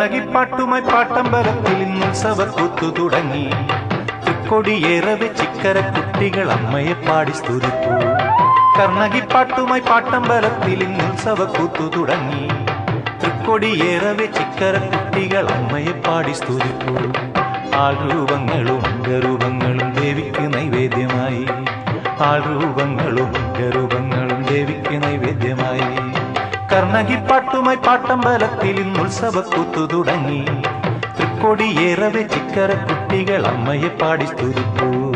കർണകിപ്പാട്ടുമായി പാട്ടമ്പലത്തിൽ ഉത്സവക്കൂത്തു തുടങ്ങി. തൃക്കൊടിയേറവെ ചിക്കര കുട്ടികൾ അമ്മയെ പാടി സ്തുതിപ്പൂ. കർണകിപ്പാട്ടുമായി പാട്ടമ്പലത്തിൽ ഉത്സവക്കൂത്തു തുടങ്ങി. തൃക്കൊടിയേറവെ ചിക്കര കുട്ടികൾ അമ്മയെ പാടി സ്തുതിപ്പൂ. ആൾരൂപങ്ങളും അംഗരൂപങ്ങളും ദേവിക്ക് നൈവേദ്യമായി. ആൾരൂപങ്ങളും അംഗരൂപങ്ങളും ദേവിക്ക് നൈവേദ്യമായി. കർണകിപ്പാട്ടുമായി പാട്ടമ്പലത്തിൽ ഉത്സവക്കൂത്തു തുടങ്ങി. തൃക്കൊടിയേറവെ ചിക്കര കുട്ടികൾ അമ്മയെ പാടി സ്തുതിപ്പൂ.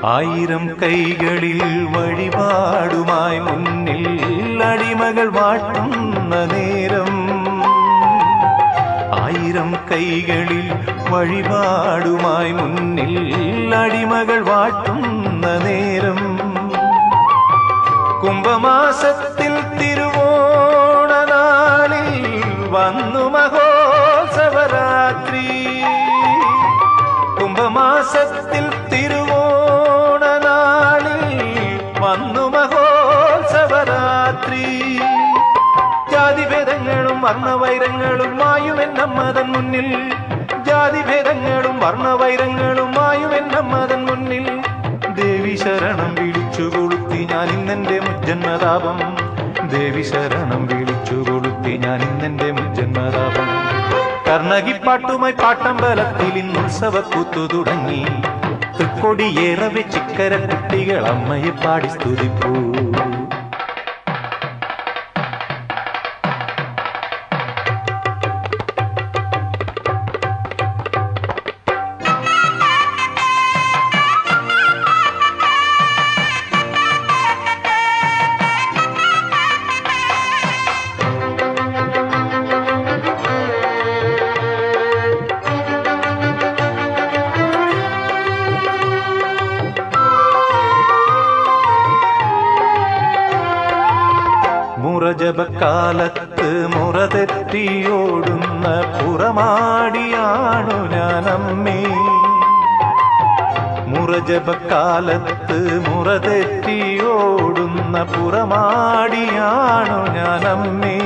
ആയിരം കൈകളിൽ വഴിപാടുമായി മുന്നിൽ അടിമകൾ വാട്ടുന്ന നേരം. ആയിരം കൈകളിൽ വഴിപാടുമായി മുന്നിൽ അടിമകൾ വാട്ടുന്ന നേരം. കുംഭമാസത്തിൽ തിരുവോണനാളിൽ വന്നു മഹോത്സവരാത്രി. കുംഭമാസത്തിൽ വന്നു മഹോത്സവരാത്രി. ജാതിഭേദങ്ങളും വർണ്ണവൈരങ്ങളും മായുമെന്നമ്മതൻ മുന്നിൽ. ജാതിഭേദങ്ങളും വർണ്ണവൈരങ്ങളും മായുമെന്നമ്മതൻ മുന്നിൽ. ദേവി ശരണം വിളിച്ചു കൊളുത്തി ഞാൻ ഇന്നെന്റെ മുജ്ജന്മതാപം. ദേവി ശരണം വിളിച്ചു കൊളുത്തി ഞാൻ ഇന്നെന്റെ മുജ്ജന്മതാപം. കർണകിപ്പാട്ടുമായി പാട്ടമ്പലത്തിൽ ഉത്സവക്കൂത്തു തുടങ്ങി. തൃക്കൊടിയേറവെ ചിക്കര കുട്ടികൾ അമ്മയെ പാടി സ്തുതിപ്പൂ. മുറജപക്കാലത്ത് മുറതെറ്റിയോടുന്ന പുറമാടിയാണു ഞാനമ്മേ. മുറജപക്കാലത്ത് മുറതെറ്റിയോടുന്ന പുറമാടിയാണു ഞാനമ്മേ.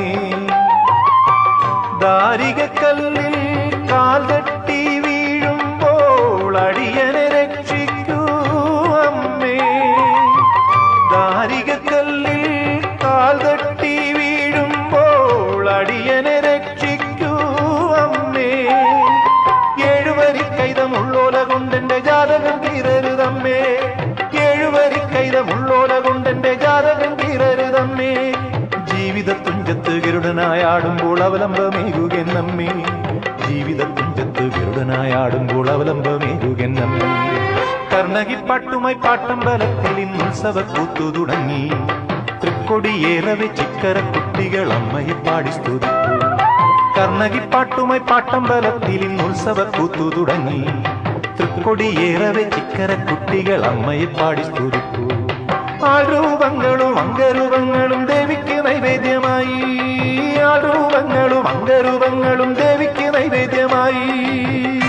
ദാരികക്കല്ലിൽ കാൽ തട്ടി വീഴുമ്പോൾ അടിയനെ രക്ഷിക്കൂ അമ്മേ. ദാരികക്കല്ലിൽ കാൽ തട്ടി വീഴുമ്പോൾ അടിയനെ രക്ഷിക്കൂ അമ്മേ. ഏഴുവരി കൈതമുള്ളോല കൊണ്ടെന്റെ ജാതകം തീരരുതമ്മേ. ഏഴുവരി കൈതമുള്ളോല കൊണ്ടെന്റെ ജാതകം തീരരുതമ്മേ. ജീവിത തുഞ്ചത്ത് ഗരുഡനായാടുമ്പോൾ അവലംബമേകുകെന്നമ്മേ. ജീവിത തുഞ്ചത്ത് ഗരുഡനായാടുമ്പോൾ അവലംബമേകുകെന്നമ്മേ. കർണകിപ്പാട്ടുമായി പാട്ടമ്പലത്തിൽ ഉത്സവക്കൂത്തു തുടങ്ങി. തൃക്കൊടിയേറവെ ചിക്കര കുട്ടികൾ അമ്മയെ പാടി സ്തുതിപ്പൂ. കർണകിപ്പാട്ടുമായി പാട്ടമ്പലത്തിൽ ഉത്സവക്കൂത്തു തുടങ്ങി. തൃക്കൊടിയേറവെ ചിക്കര കുട്ടികൾ അമ്മയെ പാടി സ്തുതിപ്പൂ. ആൾരൂപങ്ങളും അംഗരൂപങ്ങളും ദേവിക്ക് നൈവേദ്യമായി. ആൾരൂപങ്ങളും അംഗരൂപങ്ങളും ദേവിക്ക് നൈവേദ്യമായി.